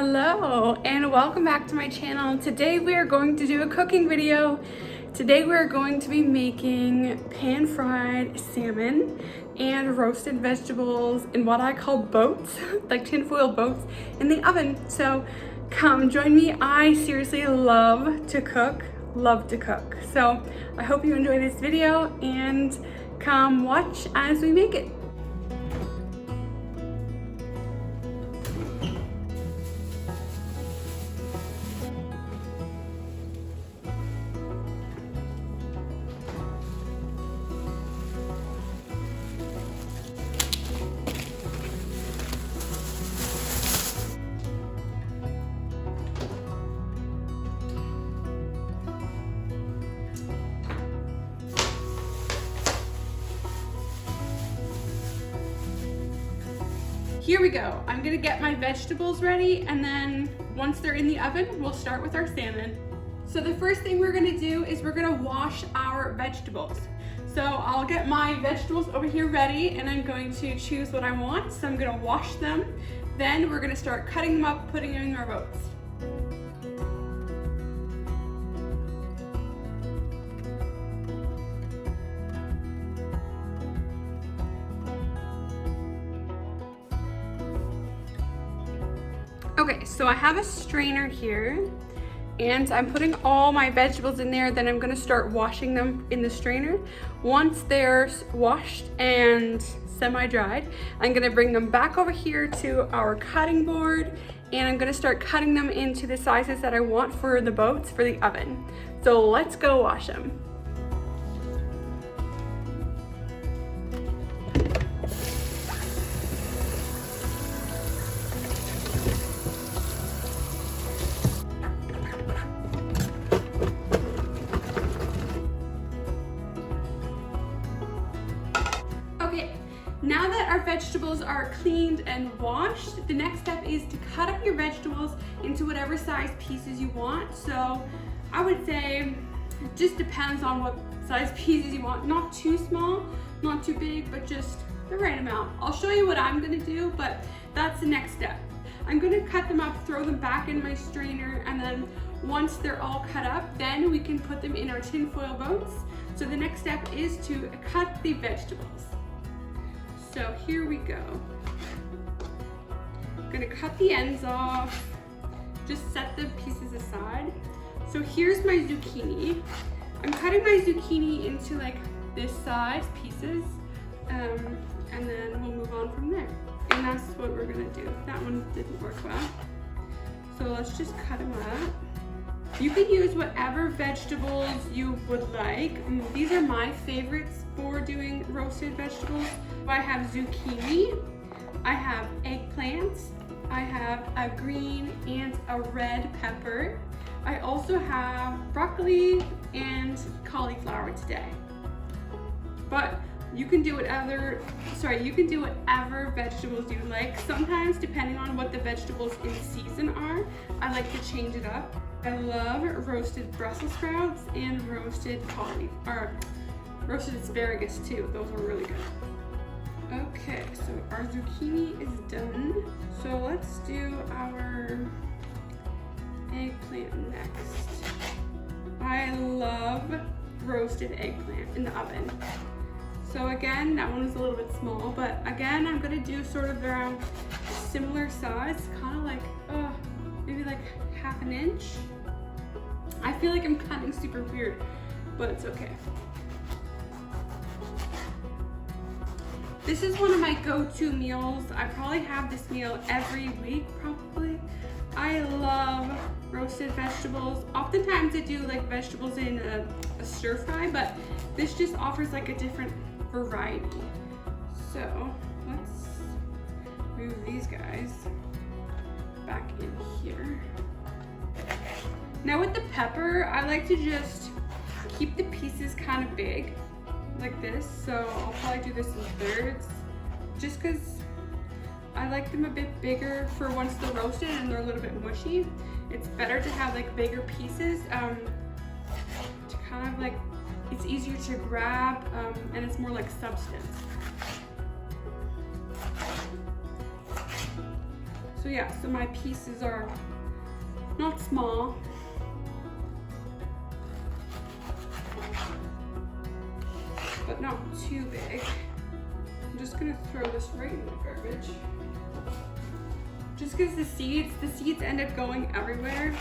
Hello and welcome back to my channel. Today we are going to do a cooking video. Today we are going to be making pan-fried salmon and roasted vegetables in what I call boats, like tinfoil boats in the oven. So come join me. I seriously love to cook. So I hope you enjoy this video and come watch as we make it. Here we go. I'm gonna get my vegetables ready, and then once they're in the oven, we'll start with our salmon. So the first thing we're gonna do is we're gonna wash our vegetables. So I'll get my vegetables over here ready, and I'm going to choose what I want. So I'm gonna wash them. Then we're gonna start cutting them up, putting them in our boats. Okay, so I have a strainer here and I'm putting all my vegetables in there. Then I'm gonna start washing them in the strainer. Once they're washed and semi-dried, I'm gonna bring them back over here to our cutting board, and I'm gonna start cutting them into the sizes that I want for the boats for the oven. So let's go wash them. Now that our vegetables are cleaned and washed, the next step is to cut up your vegetables into whatever size pieces you want. So I would say it just depends on what size pieces you want. Not too small, not too big, but just the right amount. I'll show you what I'm gonna do, but that's the next step. I'm gonna cut them up, throw them back in my strainer, and then once they're all cut up, then we can put them in our tinfoil boats. So the next step is to cut the vegetables. So here we go. I'm gonna cut the ends off, just set the pieces aside. So here's my zucchini. I'm cutting my zucchini into like this size pieces, and then we'll move on from there. And that's what we're gonna do. That one didn't work well. So let's just cut them up. You can use whatever vegetables you would like. These are my favorites for doing roasted vegetables. I have zucchini, I have eggplants, I have a green and a red pepper. I also have broccoli and cauliflower today. But you can do whatever vegetables you like. Sometimes, depending on what the vegetables in season are, I like to change it up. I love roasted Brussels sprouts and roasted roasted asparagus too. Those are really good. Okay, so our zucchini is done. So let's do our eggplant next. I love roasted eggplant in the oven. So again, that one was a little bit small, but again, I'm gonna do sort of around similar size, kind of like, maybe like half an inch. I feel like I'm cutting super weird, but it's okay. This is one of my go-to meals. I probably have this meal every week, probably. I love roasted vegetables. Oftentimes I do like vegetables in a stir fry, but this just offers like a different variety. So let's move these guys back in here. Now with the pepper, I like to just keep the pieces kind of big, like this. So I'll probably do this in thirds, just because I like them a bit bigger for once they're roasted and they're a little bit mushy. It's better to have like bigger pieces to kind of like, it's easier to grab and it's more like substance. So yeah, so my pieces are not small. But not too big. I'm just gonna throw this right in the garbage. Just because the seeds end up going everywhere,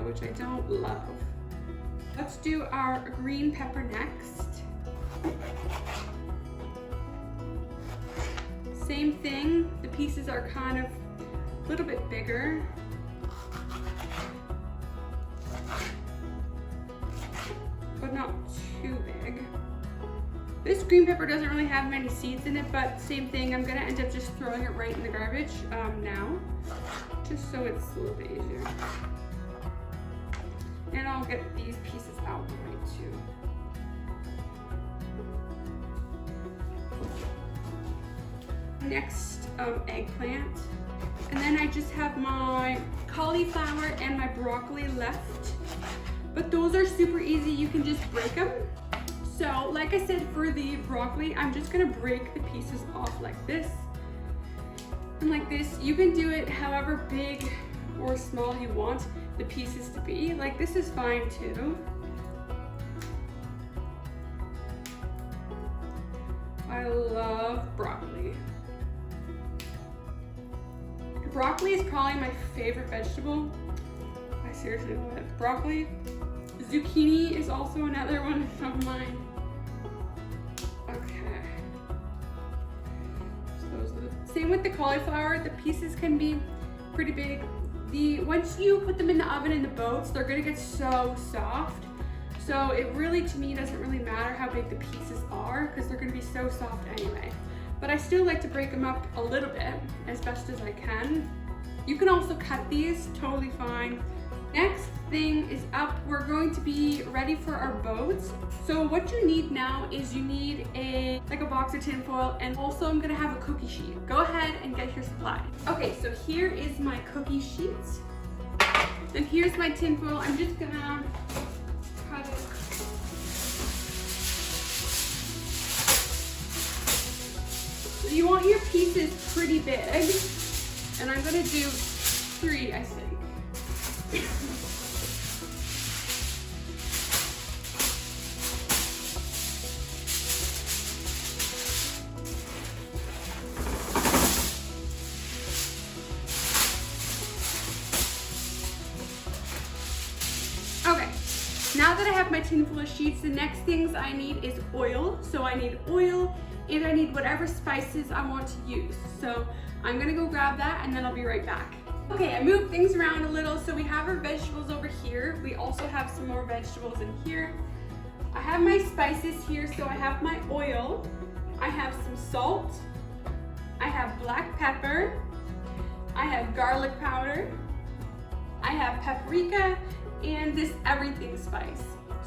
which I don't love. Let's do our green pepper next. Same thing, the pieces are kind of a little bit bigger. But not too big. This green pepper doesn't really have many seeds in it, but same thing, I'm gonna end up just throwing it right in the garbage now, just so it's a little bit easier. And I'll get these pieces out right too. Next, eggplant. And then I just have my cauliflower and my broccoli left. But those are super easy, you can just break them. So, like I said, for the broccoli, I'm just gonna break the pieces off like this. And like this, you can do it however big or small you want the pieces to be. Like this is fine too. I love broccoli. Broccoli is probably my favorite vegetable. I seriously love it. Broccoli. Zucchini is also another one of mine. Okay. So same with the cauliflower. The pieces can be pretty big. Once you put them in the oven in the boats, they're gonna get so soft. So it really, to me, doesn't really matter how big the pieces are because they're gonna be so soft anyway. But I still like to break them up a little bit as best as I can. You can also cut these, totally fine. Next thing is up, we're going to be ready for our boats. So what you need now is you need like a box of tin foil, and also I'm gonna have a cookie sheet. Go ahead and get your supply. Okay, so here is my cookie sheet. And here's my tin foil. I'm just gonna cut it. So you want your pieces pretty big, and I'm gonna do 3, I think. Okay, now that I have my tin full of sheets, the next things I need is oil. So I need oil and I need whatever spices I want to use. So I'm gonna go grab that and then I'll be right back. Okay, I moved things around a little. So we have our vegetables over here. We also have some more vegetables in here. I have my spices here. So I have my oil. I have some salt. I have black pepper. I have garlic powder. I have paprika and this everything spice.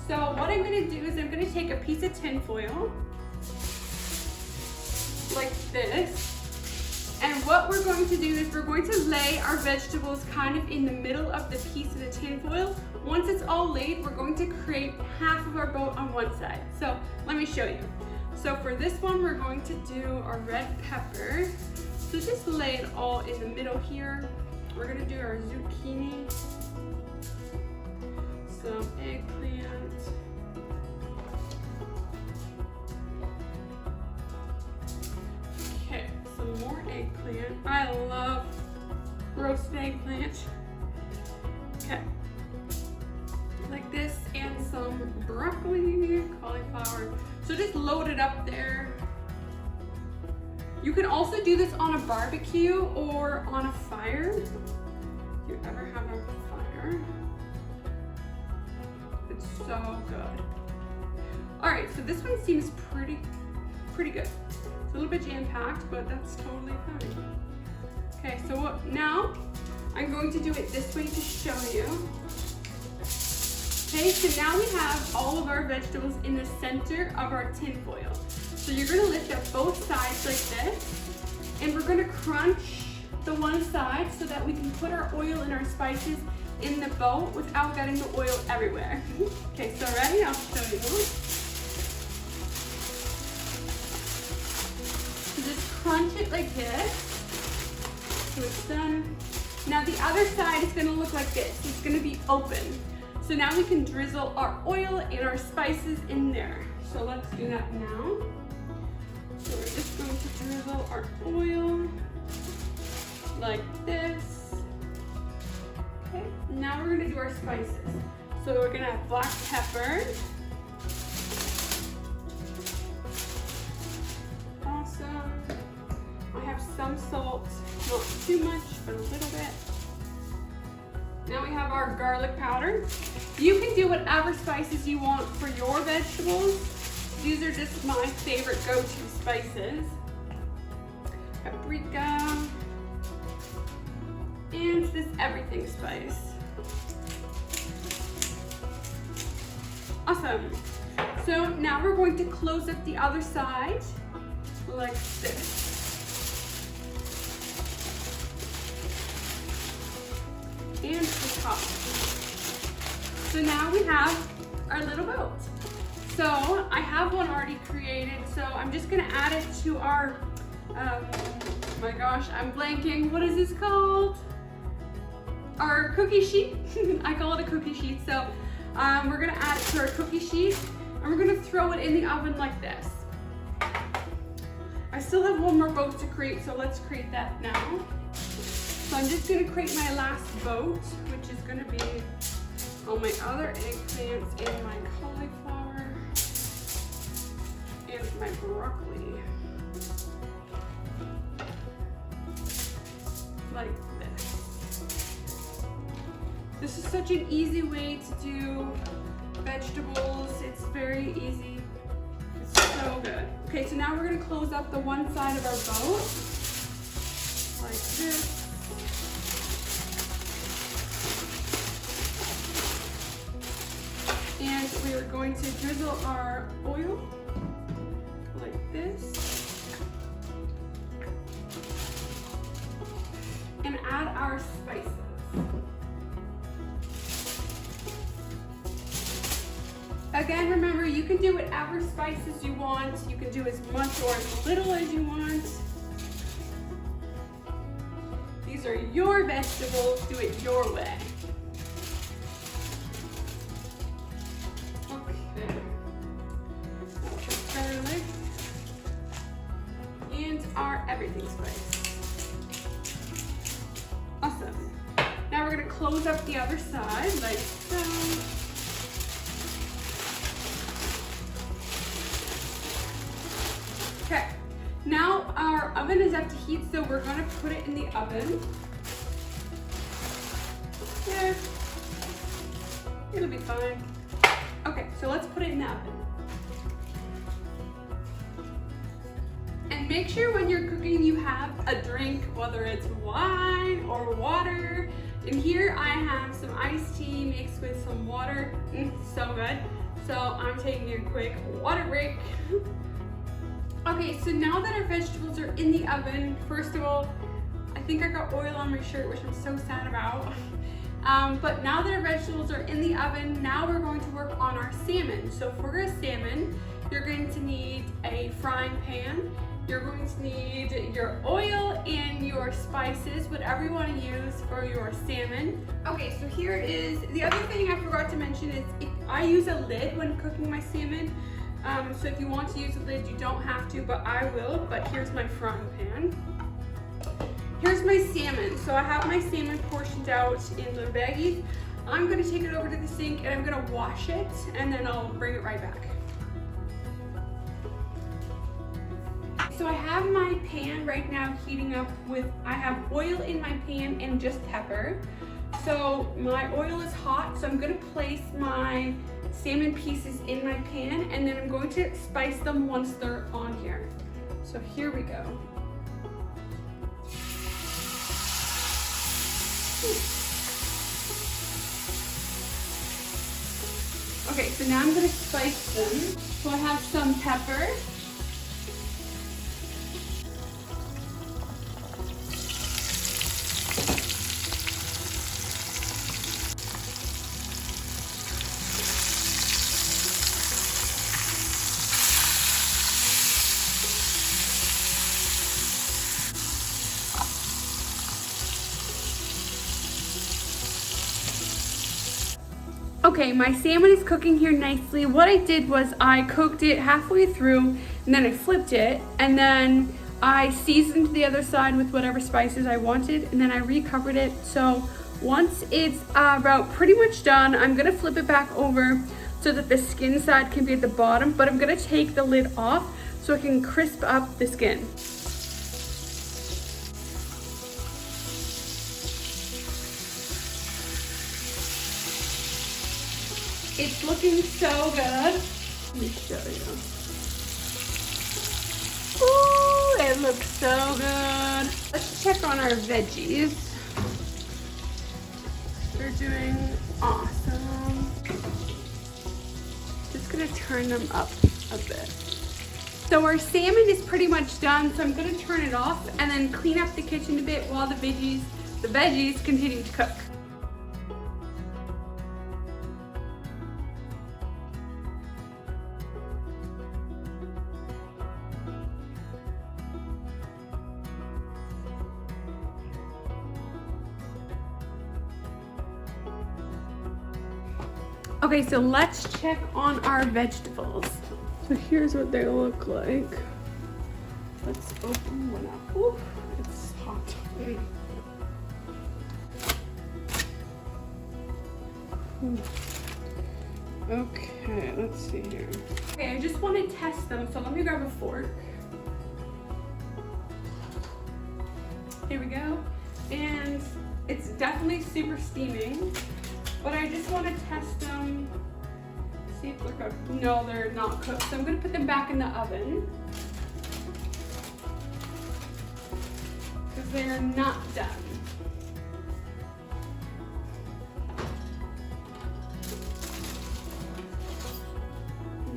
So what I'm gonna do is I'm gonna take a piece of tin foil like this. And what we're going to do is we're going to lay our vegetables kind of in the middle of the piece of the tin foil. Once it's all laid, we're going to create half of our boat on one side. So let me show you. So for this one, we're going to do our red pepper. So just lay it all in the middle here. We're gonna do our zucchini, some eggplant, okay, some more eggplant. I love roasted eggplant. Okay, like this, and some broccoli, cauliflower. So just load it up there. You can also do this on a barbecue or on a fire. If you ever have a fire. It's so good. All right, so this one seems pretty good. It's a little bit jam-packed, but that's totally fine. Okay, so now I'm going to do it this way to show you. Okay, so now we have all of our vegetables in the center of our tin foil. So you're gonna lift up both sides like this, and we're gonna crunch the one side so that we can put our oil and our spices in the boat without getting the oil everywhere. Okay, so ready? I'll show you. So just crunch it like this. So it's done. Now the other side is gonna look like this. It's gonna be open. So now we can drizzle our oil and our spices in there. So let's do that now. So we're just going to drizzle our oil like this. Okay, now we're gonna do our spices. So we're gonna have black pepper. Awesome. I have some salt, not too much, but a little bit. Now we have our garlic powder. You can do whatever spices you want for your vegetables. These are just my favorite go-to spices. Paprika. And this everything spice. Awesome. So now we're going to close up the other side like this. And the top. So now we have our little boat. So I have one already created, so I'm just gonna add it to our, oh my gosh, I'm blanking. What is this called? Our cookie sheet. I call it a cookie sheet. So we're gonna add it to our cookie sheet, and we're gonna throw it in the oven like this. I still have one more boat to create, so let's create that now. So I'm just gonna create my last boat, which is gonna be all my other eggplants and my cauliflower and my broccoli. Like this. This is such an easy way to do vegetables. It's very easy. It's so good. Okay, so now we're gonna close up the one side of our boat, like this. And we are going to drizzle our oil like this. And add our spices. Again, remember, you can do whatever spices you want. You can do as much or as little as you want. These are your vegetables. Do it your way. Garlic and our everything spice. Awesome. Now we're going to close up the other side like so. Okay. Now our oven is up to heat, so we're going to put it in the oven. There. It'll be fine. Okay, so let's put it in the oven. And make sure when you're cooking you have a drink, whether it's wine or water. And here I have some iced tea mixed with some water. So good. So I'm taking a quick water break. Okay, so now that our vegetables are in the oven, first of all, I think I got oil on my shirt, which I'm so sad about. But now that our vegetables are in the oven, now we're going to work on our salmon. So for a salmon, you're going to need a frying pan. You're going to need your oil and your spices, whatever you want to use for your salmon. Okay, so here is, the other thing I forgot to mention is I use a lid when cooking my salmon. So if you want to use a lid, you don't have to, but I will. But here's my frying pan. Here's my salmon. So I have my salmon portioned out in little baggies. I'm gonna take it over to the sink and I'm gonna wash it, and then I'll bring it right back. So I have my pan right now heating up with, I have oil in my pan and just pepper. So my oil is hot, so I'm gonna place my salmon pieces in my pan, and then I'm going to spice them once they're on here. So here we go. Okay, so now I'm gonna spice them. So I have some pepper. Okay, my salmon is cooking here nicely. What I did was I cooked it halfway through and then I flipped it and then I seasoned the other side with whatever spices I wanted and then I recovered it. So once it's about pretty much done, I'm gonna flip it back over so that the skin side can be at the bottom, but I'm gonna take the lid off so I can crisp up the skin. It's looking so good. Let me show you. Ooh, it looks so good. Let's check on our veggies. They're doing awesome. Just gonna turn them up a bit. So our salmon is pretty much done, so I'm gonna turn it off and then clean up the kitchen a bit while the veggies continue to cook. Okay, so let's check on our vegetables. So here's what they look like. Let's open one up. Ooh, it's hot. Okay, let's see here. Okay, I just want to test them, so let me grab a fork. Here we go. And it's definitely super steaming. But I just want to test them, see if they're cooked. No, they're not cooked. So I'm going to put them back in the oven. Because they're not done.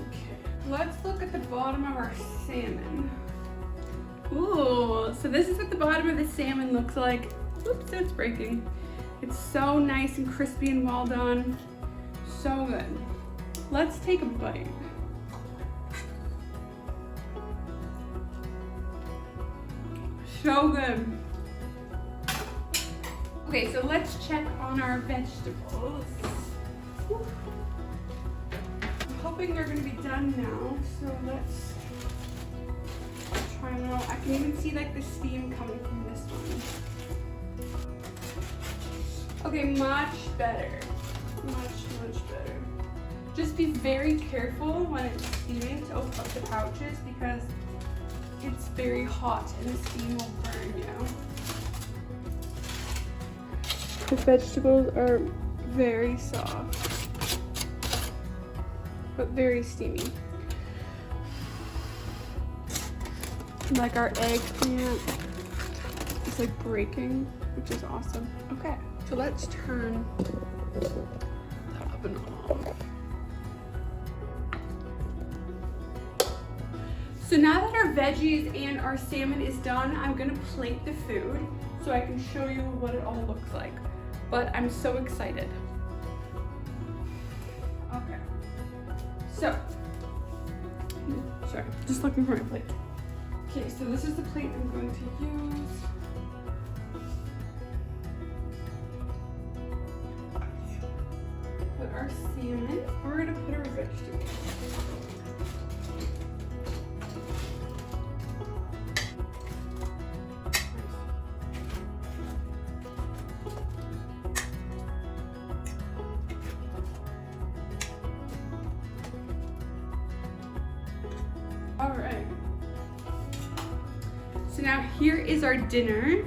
Okay, let's look at the bottom of our salmon. Ooh, so this is what the bottom of the salmon looks like. Oops, it's breaking. It's so nice and crispy and well done. So good. Let's take a bite. So good. Okay, so let's check on our vegetables. Whew. I'm hoping they're gonna be done now, so let's try them out. I can even see like the steam coming from this one. Okay, much better. Much better. Just be very careful when it's steaming to open up the pouches because it's very hot and the steam will burn you. The vegetables are very soft, but very steamy. Like our eggplant, it's like breaking, which is awesome. Okay. So let's turn the oven off. So now that our veggies and our salmon is done, I'm gonna plate the food so I can show you what it all looks like. But I'm so excited. Okay. So, sorry, just looking for my plate. Okay, so this is the plate I'm going to use. Our salmon. We're gonna put our vegetables. All right. So now here is our dinner.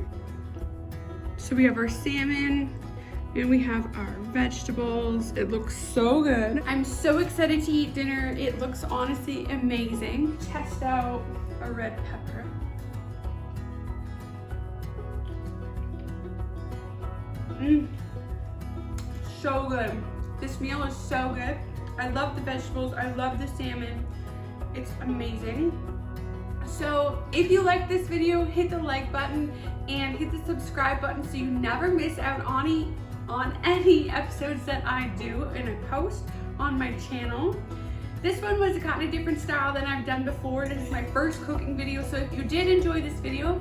So we have our salmon, and we have our vegetables. It looks so good. I'm so excited to eat dinner. It looks honestly amazing. Test out a red pepper. So good. This meal is so good. I love the vegetables. I love the salmon. It's amazing. So if you like this video, hit the like button and hit the subscribe button so you never miss out on any episodes that I do and I post on my channel. This one was a kind of different style than I've done before. This is my first cooking video, so if you did enjoy this video,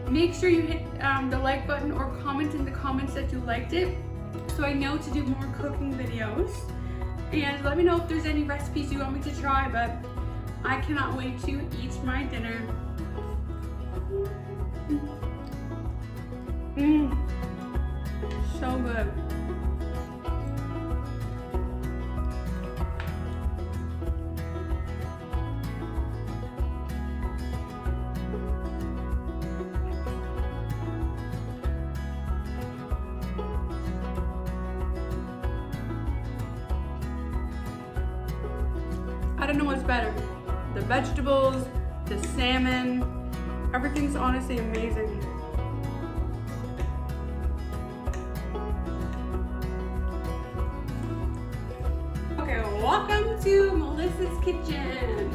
make sure you hit the like button or comment in the comments that you liked it so I know to do more cooking videos. And let me know if there's any recipes you want me to try, but I cannot wait to eat my dinner. So good. I don't know what's better. The vegetables, the salmon, everything's honestly amazing. Okay, welcome to Melissa's kitchen.